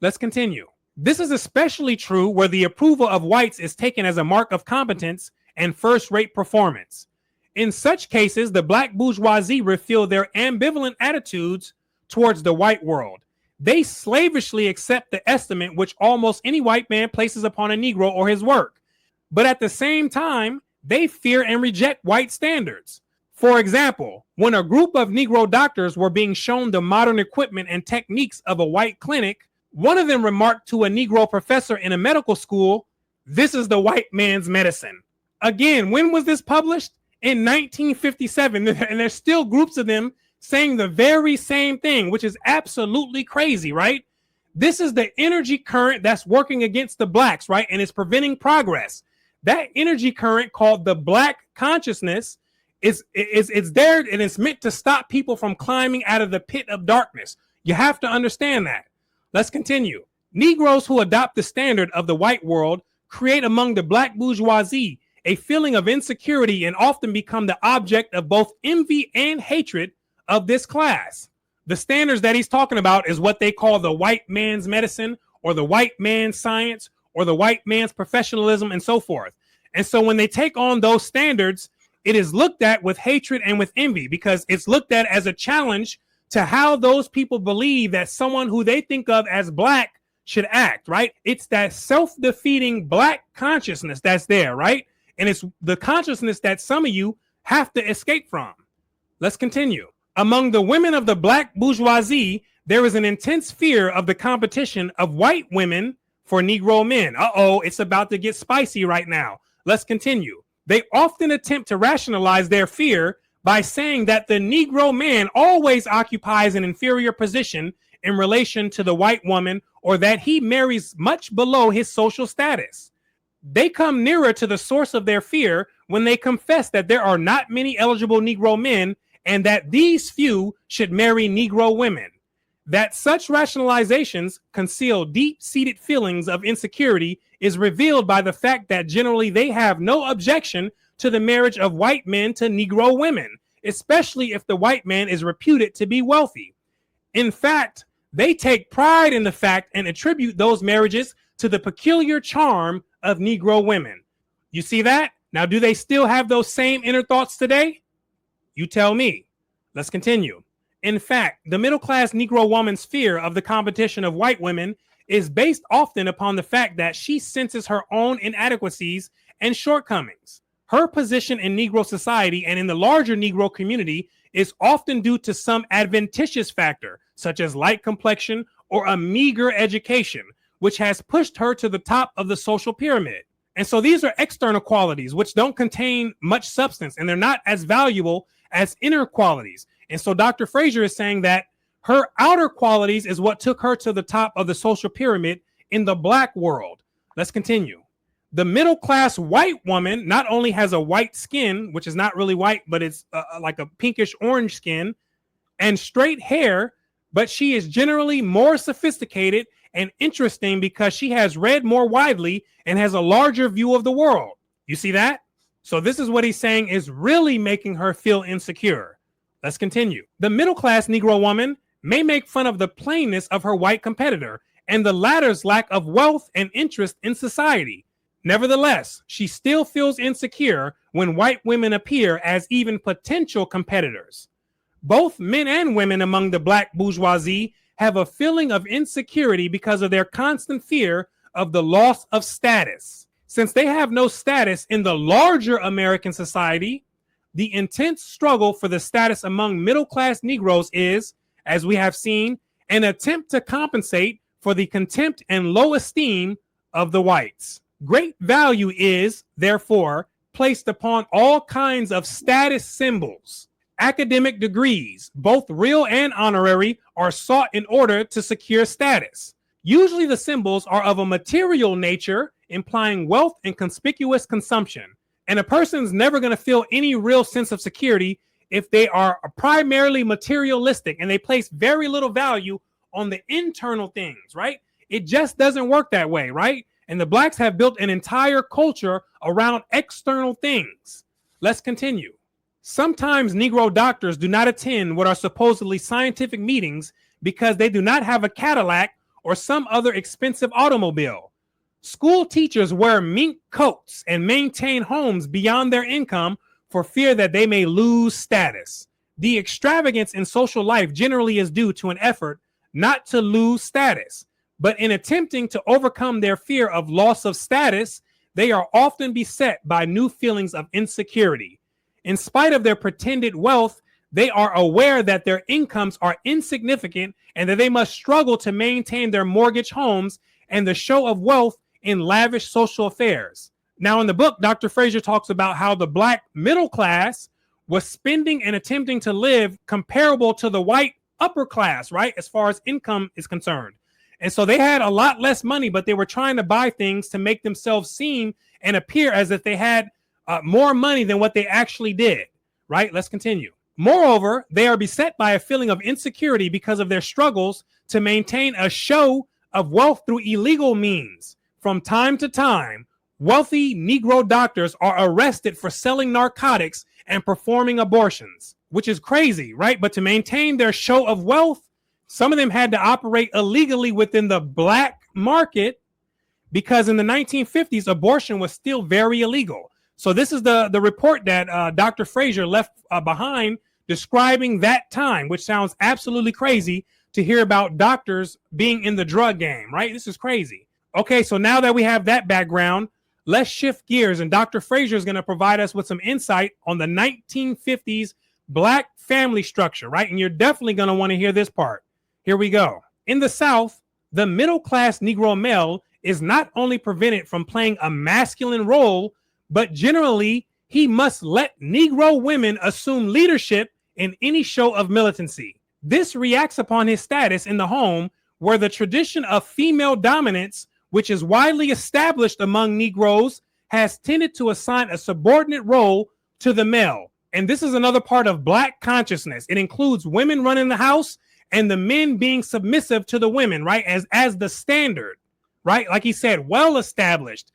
Let's continue. This is especially true where the approval of whites is taken as a mark of competence and first-rate performance. In such cases, the black bourgeoisie reveal their ambivalent attitudes towards the white world. They slavishly accept the estimate which almost any white man places upon a Negro or his work. But at the same time, they fear and reject white standards. For example, when a group of Negro doctors were being shown the modern equipment and techniques of a white clinic, one of them remarked to a Negro professor in a medical school, "This is the white man's medicine." Again, when was this published? In 1957, and there's still groups of them saying the very same thing, which is absolutely crazy, right? This is the energy current that's working against the blacks, right? And it's preventing progress. That energy current called the black consciousness is there, and it's meant to stop people from climbing out of the pit of darkness. You have to understand that. Let's continue. Negroes who adopt the standard of the white world create among the black bourgeoisie a feeling of insecurity and often become the object of both envy and hatred of this class. The standards that he's talking about is what they call the white man's medicine or the white man's science or the white man's professionalism and so forth. And so when they take on those standards, it is looked at with hatred and with envy because it's looked at as a challenge to how those people believe that someone who they think of as black should act, right? It's that self-defeating black consciousness that's there, right? And it's the consciousness that some of you have to escape from. Let's continue. Among the women of the black bourgeoisie, there is an intense fear of the competition of white women for Negro men. Uh-oh, it's about to get spicy right now. Let's continue. They often attempt to rationalize their fear by saying that the Negro man always occupies an inferior position in relation to the white woman or that he marries much below his social status. They come nearer to the source of their fear when they confess that there are not many eligible Negro men and that these few should marry Negro women. That such rationalizations conceal deep-seated feelings of insecurity is revealed by the fact that generally they have no objection to the marriage of white men to Negro women, especially if the white man is reputed to be wealthy. In fact, they take pride in the fact and attribute those marriages to the peculiar charm of Negro women. You see that? Now, do they still have those same inner thoughts today? You tell me. Let's continue. In fact, the middle-class Negro woman's fear of the competition of white women is based often upon the fact that she senses her own inadequacies and shortcomings. Her position in Negro society and in the larger Negro community is often due to some adventitious factor, such as light complexion or a meager education, which has pushed her to the top of the social pyramid. And so these are external qualities which don't contain much substance and they're not as valuable as inner qualities. And so Dr. Frazier is saying that her outer qualities is what took her to the top of the social pyramid in the black world. Let's continue. The middle class white woman not only has a white skin, which is not really white, but it's like a pinkish orange skin and straight hair, but she is generally more sophisticated and interesting because she has read more widely and has a larger view of the world. You see that? So this is what he's saying is really making her feel insecure. Let's continue. The middle-class Negro woman may make fun of the plainness of her white competitor and the latter's lack of wealth and interest in society. Nevertheless, she still feels insecure when white women appear as even potential competitors. Both men and women among the black bourgeoisie have a feeling of insecurity because of their constant fear of the loss of status. Since they have no status in the larger American society, the intense struggle for the status among middle-class Negroes is, as we have seen, an attempt to compensate for the contempt and low esteem of the whites. Great value is, therefore, placed upon all kinds of status symbols. Academic degrees, both real and honorary, are sought in order to secure status. Usually the symbols are of a material nature, implying wealth and conspicuous consumption. And a person's never going to feel any real sense of security if they are primarily materialistic and they place very little value on the internal things, right? It just doesn't work that way, right? And the blacks have built an entire culture around external things. Let's continue. Sometimes Negro doctors do not attend what are supposedly scientific meetings because they do not have a Cadillac or some other expensive automobile. School teachers wear mink coats and maintain homes beyond their income for fear that they may lose status. The extravagance in social life generally is due to an effort not to lose status, but in attempting to overcome their fear of loss of status, they are often beset by new feelings of insecurity. In spite of their pretended wealth, they are aware that their incomes are insignificant and that they must struggle to maintain their mortgage homes and the show of wealth in lavish social affairs. Now, in the book, Dr. Fraser talks about how the black middle class was spending and attempting to live comparable to the white upper class, right, as far as income is concerned. And so they had a lot less money, but they were trying to buy things to make themselves seem and appear as if they had more money than what they actually did, right? Let's continue. Moreover, they are beset by a feeling of insecurity because of their struggles to maintain a show of wealth through illegal means. From time to time, wealthy Negro doctors are arrested for selling narcotics and performing abortions, which is crazy, right? But to maintain their show of wealth, some of them had to operate illegally within the black market because in the 1950s, abortion was still very illegal. So this is the report that Dr. Fraser left behind describing that time, which sounds absolutely crazy to hear about doctors being in the drug game, right? This is crazy. Okay, so now that we have that background, let's shift gears, and Dr. Fraser is going to provide us with some insight on the 1950s black family structure, right? And you're definitely going to want to hear this part. Here we go. In the South, the middle-class Negro male is not only prevented from playing a masculine role, but generally he must let Negro women assume leadership in any show of militancy. This reacts upon his status in the home, where the tradition of female dominance, which is widely established among Negroes, has tended to assign a subordinate role to the male. And this is another part of black consciousness. It includes women running the house and the men being submissive to the women, right? As the standard, right? Like he said, well established.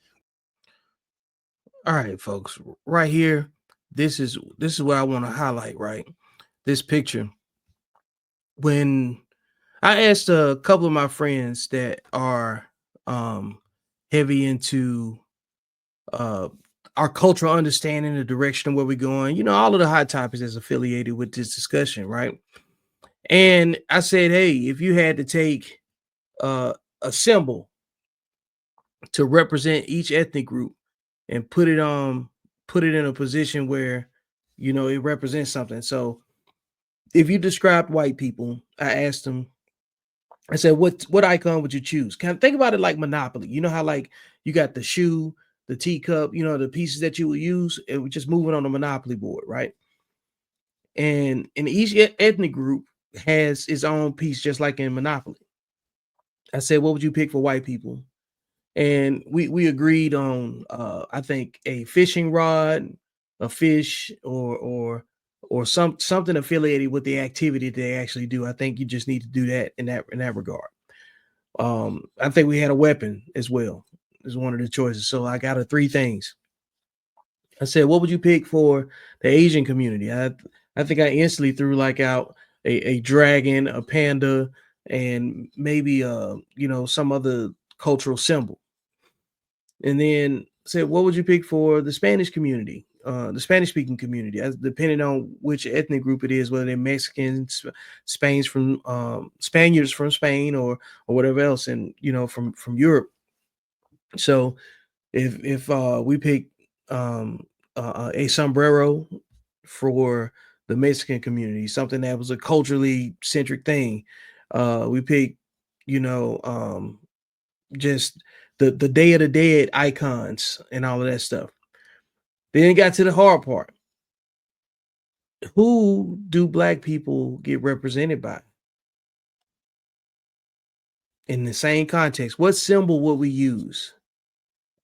All right, folks, right here, this is what I want to highlight, right? This picture. When I asked a couple of my friends that are heavy into our cultural understanding, the direction of where we're going, you know, all of the hot topics that's affiliated with this discussion, right? And I said, hey, if you had to take a symbol to represent each ethnic group and put it in a position where, you know, it represents something. So if you described white people, I asked them, I said, what icon would you choose? Kind of think about it like Monopoly. You know how like you got the shoe, the teacup, you know, the pieces that you would use, it was just moving on the Monopoly board, right? And each ethnic group has its own piece, just like in Monopoly. I said, what would you pick for white people? And we agreed on I think a fishing rod, a fish, or something affiliated with the activity they actually do. I think you just need to do that in that regard. I think we had a weapon as well as one of the choices. So I got 3 things. I said, what would you pick for the Asian community? I think I instantly threw like out a dragon, a panda, and maybe you know, some other cultural symbol. And then said, what would you pick for the Spanish community, the Spanish speaking community, as depending on which ethnic group it is, whether they're Mexicans, Spaniards from Spain, or whatever else, and you know, from Europe. So if we pick a sombrero for the Mexican community, something that was a culturally centric thing, we pick, you know, just the Day of the Dead icons and all of that stuff. Then it got to the hard part. Who do black people get represented by? In the same context, what symbol would we use?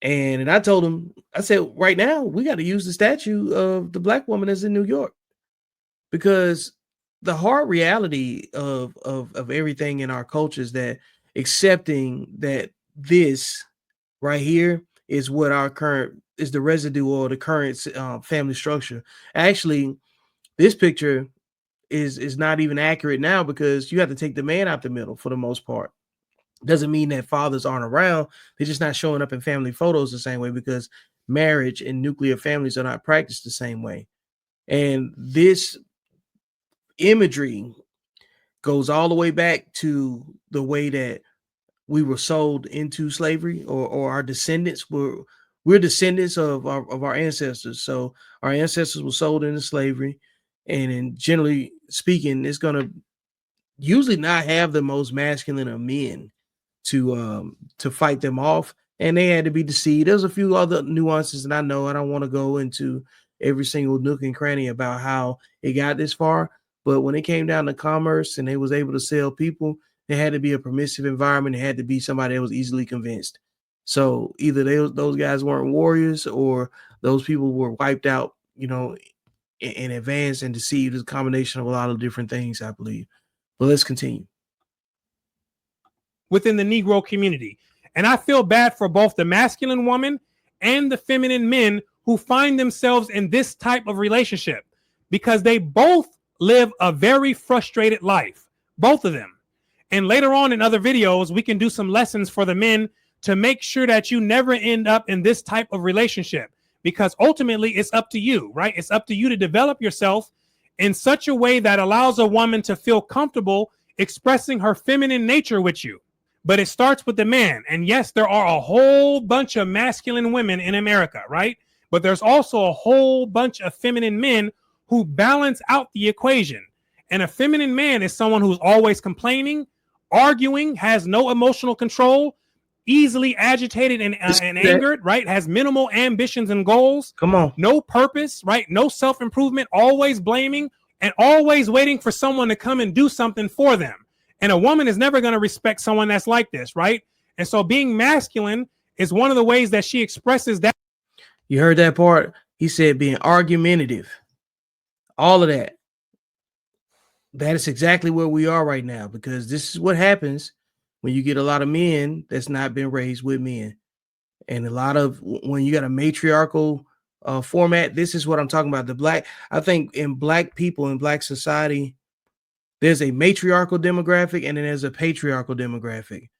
And I told him, I said, right now we got to use the statue of the black woman that's in New York, because the hard reality of everything in our culture is that accepting that this right here is what our current is the residue or the current family structure. Actually, this picture is not even accurate now, because you have to take the man out the middle for the most part. Doesn't mean that fathers aren't around. They're just not showing up in family photos the same way, because marriage and nuclear families are not practiced the same way. And this imagery goes all the way back to the way that we were sold into slavery, or our descendants we're descendants of our ancestors. So our ancestors were sold into slavery, and in generally speaking, it's going to usually not have the most masculine of men to fight them off, and they had to be deceived. There's a few other nuances, and I know I don't want to go into every single nook and cranny about how it got this far, but when it came down to commerce and they was able to sell people, there had to be a permissive environment. It had to be somebody that was easily convinced. So either those guys weren't warriors, or those people were wiped out, in advance and deceived. Is a combination of a lot of different things, I believe. But let's continue. Within the Negro community. And I feel bad for both the masculine woman and the feminine men who find themselves in this type of relationship, because they both live a very frustrated life, both of them. And later on in other videos, we can do some lessons for the men to make sure that you never end up in this type of relationship, because ultimately it's up to you, right? It's up to you to develop yourself in such a way that allows a woman to feel comfortable expressing her feminine nature with you. But it starts with the man. And yes, there are a whole bunch of masculine women in America, right? But there's also a whole bunch of feminine men who balance out the equation. And a feminine man is someone who's always complaining, arguing, has no emotional control, easily agitated and angered, right? Has minimal ambitions and goals. Come on. No purpose, right? No self-improvement, always blaming, and always waiting for someone to come and do something for them. And a woman is never going to respect someone that's like this, right? And so being masculine is one of the ways that she expresses that. You heard that part? He said being argumentative. All of that. That is exactly where we are right now, because this is what happens when you get a lot of men that's not been raised with men. And a lot of, when you got a matriarchal format, this is what I'm talking about. I think in black people, in black society, there's a matriarchal demographic, and then there's a patriarchal demographic.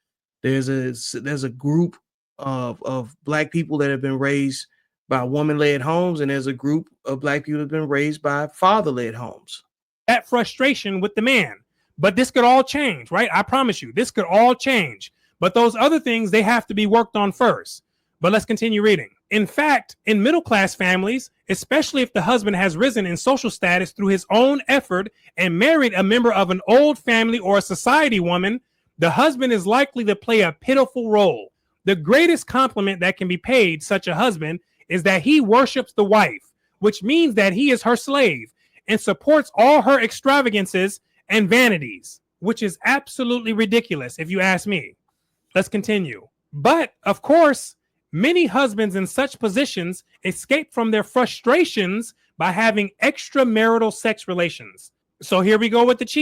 There's a group of black people that have been raised by woman-led homes, and there's a group of black people that have been raised by father-led homes. That frustration with the man. But this could all change, right? I promise you, this could all change. But those other things, they have to be worked on first. But let's continue reading. In fact, in middle-class families, especially if the husband has risen in social status through his own effort and married a member of an old family or a society woman, the husband is likely to play a pitiful role. The greatest compliment that can be paid such a husband is that he worships the wife, which means that he is her slave and supports all her extravagances and vanities, which is absolutely ridiculous if you ask me. Let's continue. But of course, many husbands in such positions escape from their frustrations by having extramarital sex relations. So here we go with the cheat.